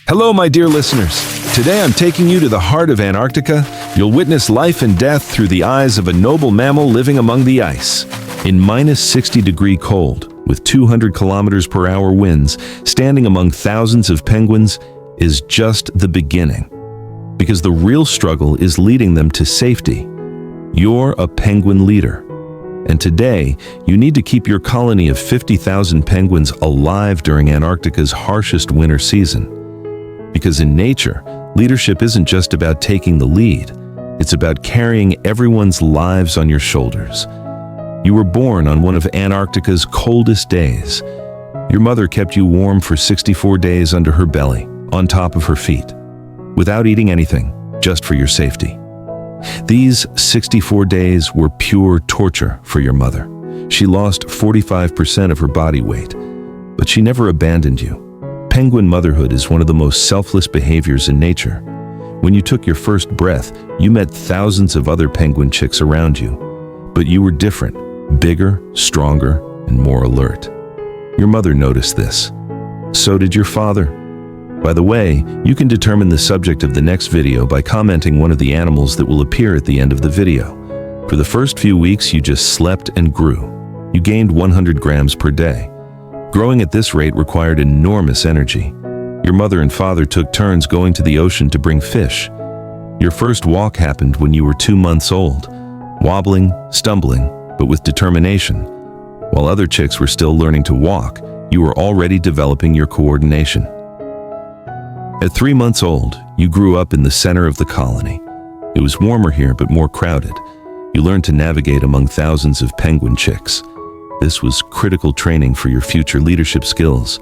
Hello, my dear listeners. Today I'm taking you to the heart of Antarctica. You'll witness life and death through the eyes of a noble mammal living among the ice. In minus 60-degree cold, with 200 kilometers per hour winds, standing among thousands of penguins is just the beginning. Because the real struggle is leading them to safety. You're a penguin leader. And today, you need to keep your colony of 50,000 penguins alive during Antarctica's harshest winter season. Because in nature, leadership isn't just about taking the lead. It's about carrying everyone's lives on your shoulders. You were born on one of Antarctica's coldest days. Your mother kept you warm for 64 days under her belly, on top of her feet, without eating anything, just for your safety. These 64 days were pure torture for your mother. She lost 45% of her body weight, but she never abandoned you. Penguin motherhood is one of the most selfless behaviors in nature. When you took your first breath, you met thousands of other penguin chicks around you. But you were different, bigger, stronger, and more alert. Your mother noticed this. So did your father. By the way, you can determine the subject of the next video by commenting one of the animals that will appear at the end of the video. For the first few weeks, you just slept and grew. You gained 100 grams per day. Growing at this rate required enormous energy. Your mother and father took turns going to the ocean to bring fish. Your first walk happened when you were 2 months old, wobbling, stumbling, but with determination. While other chicks were still learning to walk, you were already developing your coordination. At 3 months old, you grew up in the center of the colony. It was warmer here, but more crowded. You learned to navigate among thousands of penguin chicks. This was critical training for your future leadership skills.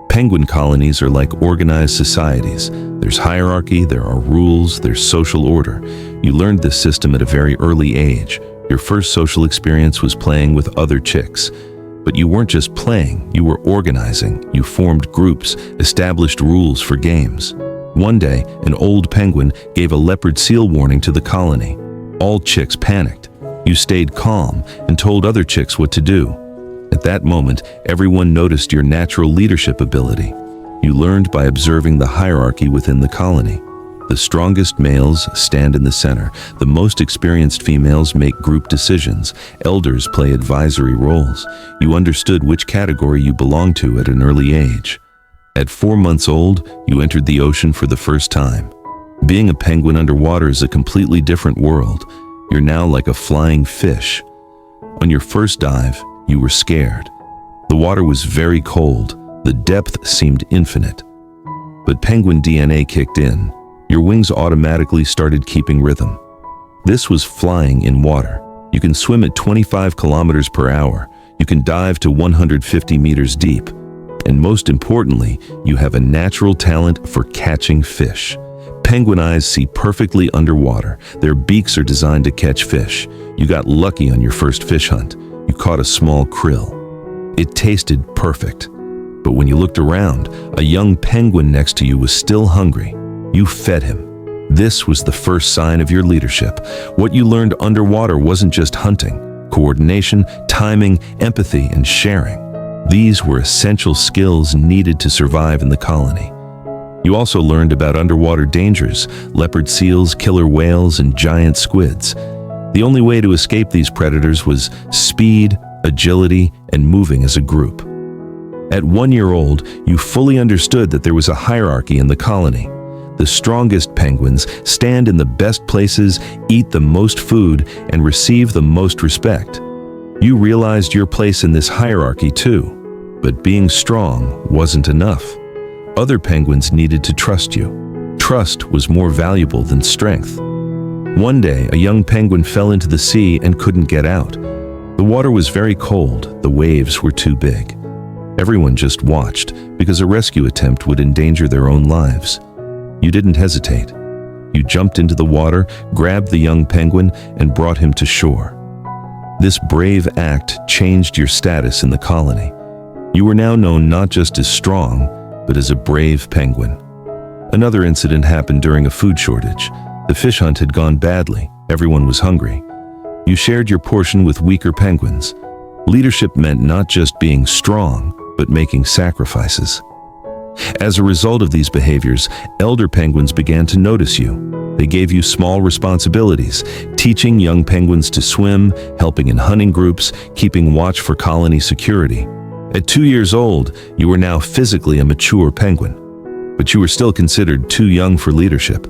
Penguin colonies are like organized societies. There's hierarchy, there are rules, there's social order. You learned this system at a very early age. Your first social experience was playing with other chicks. But you weren't just playing, you were organizing. You formed groups, established rules for games. One day, an old penguin gave a leopard seal warning to the colony. All chicks panicked. You stayed calm and told other chicks what to do. At that moment, everyone noticed your natural leadership ability. You learned by observing the hierarchy within the colony. The strongest males stand in the center. The most experienced females make group decisions. Elders play advisory roles. You understood which category you belonged to at an early age. At 4 months old, you entered the ocean for the first time. Being a penguin underwater is a completely different world. You're now like a flying fish. On your first dive, you were scared. The water was very cold. The depth seemed infinite. But penguin DNA kicked in. Your wings automatically started keeping rhythm. This was flying in water. You can swim at 25 kilometers per hour. You can dive to 150 meters deep. And most importantly, you have a natural talent for catching fish. Penguin eyes see perfectly underwater. Their beaks are designed to catch fish. You got lucky on your first fish hunt. You caught a small krill. It tasted perfect. But when you looked around, a young penguin next to you was still hungry. You fed him. This was the first sign of your leadership. What you learned underwater wasn't just hunting. Coordination, timing, empathy, and sharing. These were essential skills needed to survive in the colony. You also learned about underwater dangers, leopard seals, killer whales, and giant squids. The only way to escape these predators was speed, agility, and moving as a group. At 1 year old, you fully understood that there was a hierarchy in the colony. The strongest penguins stand in the best places, eat the most food, and receive the most respect. You realized your place in this hierarchy too. But being strong wasn't enough. Other penguins needed to trust you. Trust was more valuable than strength. One day, a young penguin fell into the sea and couldn't get out. The water was very cold, the waves were too big. Everyone just watched because a rescue attempt would endanger their own lives. You didn't hesitate. You jumped into the water, grabbed the young penguin, and brought him to shore. This brave act changed your status in the colony. You were now known not just as strong, but as a brave penguin. Another incident happened during a food shortage. The fish hunt had gone badly. Everyone was hungry. You shared your portion with weaker penguins. Leadership meant not just being strong, but making sacrifices. As a result of these behaviors, elder penguins began to notice you. They gave you small responsibilities, teaching young penguins to swim, helping in hunting groups, keeping watch for colony security. At 2 years old, you were now physically a mature penguin, but you were still considered too young for leadership.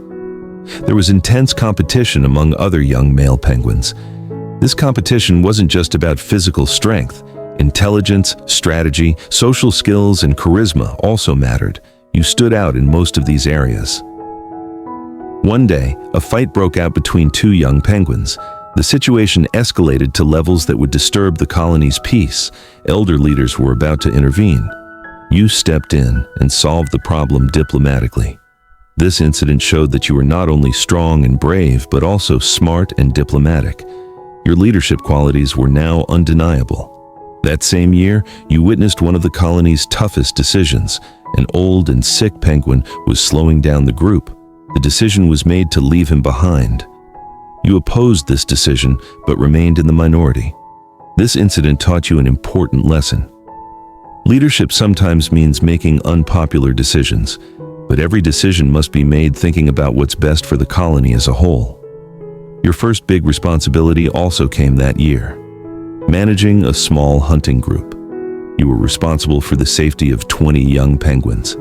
There was intense competition among other young male penguins. This competition wasn't just about physical strength. Intelligence, strategy, social skills, and charisma also mattered. You stood out in most of these areas. One day, a fight broke out between two young penguins. The situation escalated to levels that would disturb the colony's peace. Elder leaders were about to intervene. You stepped in and solved the problem diplomatically. This incident showed that you were not only strong and brave, but also smart and diplomatic. Your leadership qualities were now undeniable. That same year, you witnessed one of the colony's toughest decisions. An old and sick penguin was slowing down the group. The decision was made to leave him behind. You opposed this decision, but remained in the minority. This incident taught you an important lesson. Leadership sometimes means making unpopular decisions, but every decision must be made thinking about what's best for the colony as a whole. Your first big responsibility also came that year. Managing a small hunting group. You were responsible for the safety of 20 young penguins.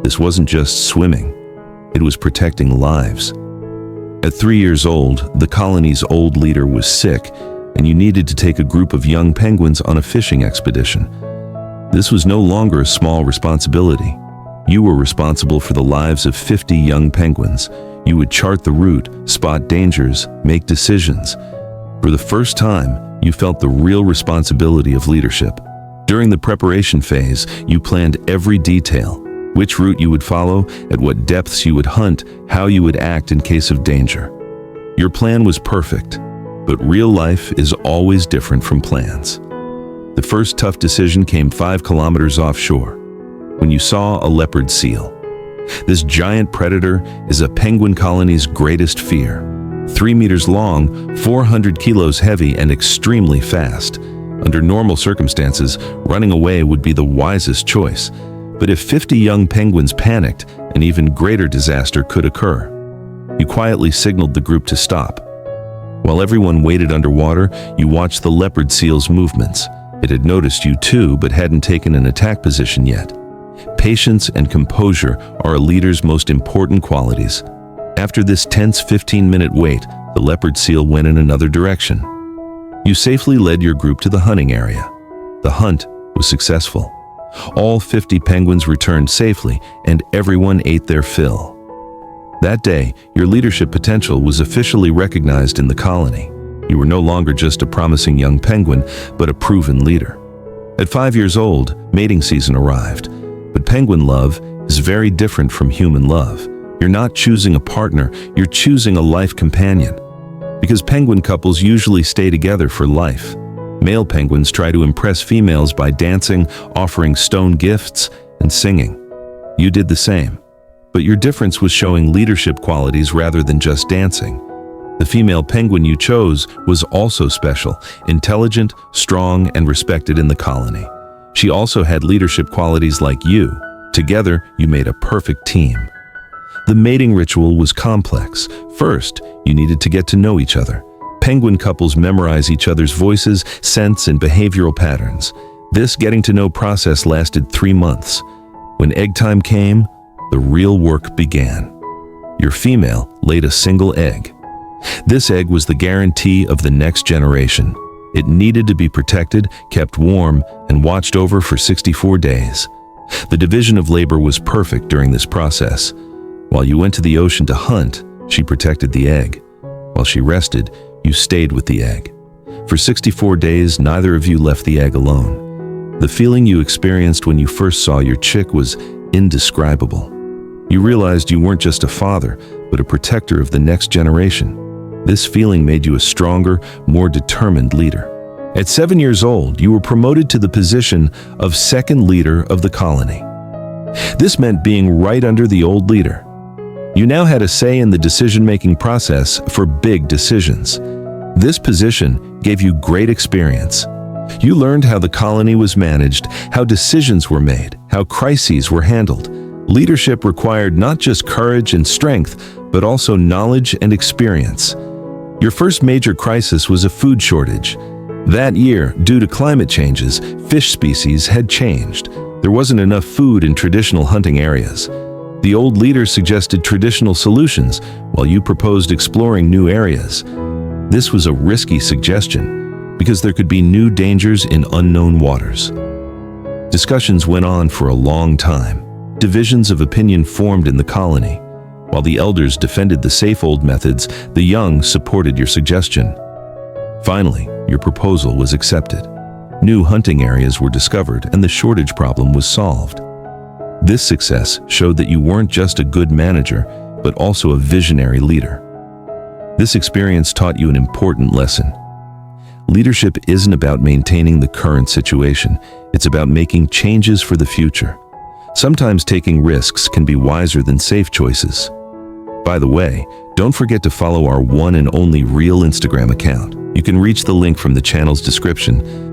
This wasn't just swimming, it was protecting lives. At 3 years old, the colony's old leader was sick, and you needed to take a group of young penguins on a fishing expedition. This was no longer a small responsibility. You were responsible for the lives of 50 young penguins. You would chart the route, spot dangers, make decisions. For the first time, you felt the real responsibility of leadership. During the preparation phase, you planned every detail: which route you would follow, at what depths you would hunt, how you would act in case of danger. Your plan was perfect, but real life is always different from plans. The first tough decision came 5 kilometers offshore, when you saw a leopard seal. This giant predator is a penguin colony's greatest fear. 3 meters long, 400 kilos heavy, and extremely fast. Under normal circumstances, running away would be the wisest choice. But if 50 young penguins panicked, an even greater disaster could occur. You quietly signaled the group to stop. While everyone waited underwater, you watched the leopard seal's movements. It had noticed you too, but hadn't taken an attack position yet. Patience and composure are a leader's most important qualities. After this tense 15-minute wait, the leopard seal went in another direction. You safely led your group to the hunting area. The hunt was successful. All 50 penguins returned safely, and everyone ate their fill. That day, your leadership potential was officially recognized in the colony. You were no longer just a promising young penguin, but a proven leader. At 5 years old, mating season arrived. But penguin love is very different from human love. You're not choosing a partner, you're choosing a life companion. Because penguin couples usually stay together for life. Male penguins try to impress females by dancing, offering stone gifts, and singing. You did the same. But your difference was showing leadership qualities rather than just dancing. The female penguin you chose was also special, intelligent, strong, and respected in the colony. She also had leadership qualities like you. Together, you made a perfect team. The mating ritual was complex. First, you needed to get to know each other. Penguin couples memorize each other's voices, scents, and behavioral patterns. This getting-to-know process lasted 3 months. When egg time came, the real work began. Your female laid a single egg. This egg was the guarantee of the next generation. It needed to be protected, kept warm, and watched over for 64 days. The division of labor was perfect during this process. While you went to the ocean to hunt, she protected the egg. While she rested, you stayed with the egg. For 64 days, neither of you left the egg alone. The feeling you experienced when you first saw your chick was indescribable. You realized you weren't just a father, but a protector of the next generation. This feeling made you a stronger, more determined leader. At 7 years old, you were promoted to the position of second leader of the colony. This meant being right under the old leader. You now had a say in the decision-making process for big decisions. This position gave you great experience. You learned how the colony was managed, how decisions were made, how crises were handled. Leadership required not just courage and strength, but also knowledge and experience. Your first major crisis was a food shortage. That year, due to climate changes, fish species had changed. There wasn't enough food in traditional hunting areas. The old leader suggested traditional solutions, while you proposed exploring new areas. This was a risky suggestion, because there could be new dangers in unknown waters. Discussions went on for a long time. Divisions of opinion formed in the colony. While the elders defended the safe old methods, the young supported your suggestion. Finally, your proposal was accepted. New hunting areas were discovered and the shortage problem was solved. This success showed that you weren't just a good manager, but also a visionary leader. This experience taught you an important lesson. Leadership isn't about maintaining the current situation, it's about making changes for the future. Sometimes taking risks can be wiser than safe choices. By the way, don't forget to follow our one and only real Instagram account. You can reach the link from the channel's description.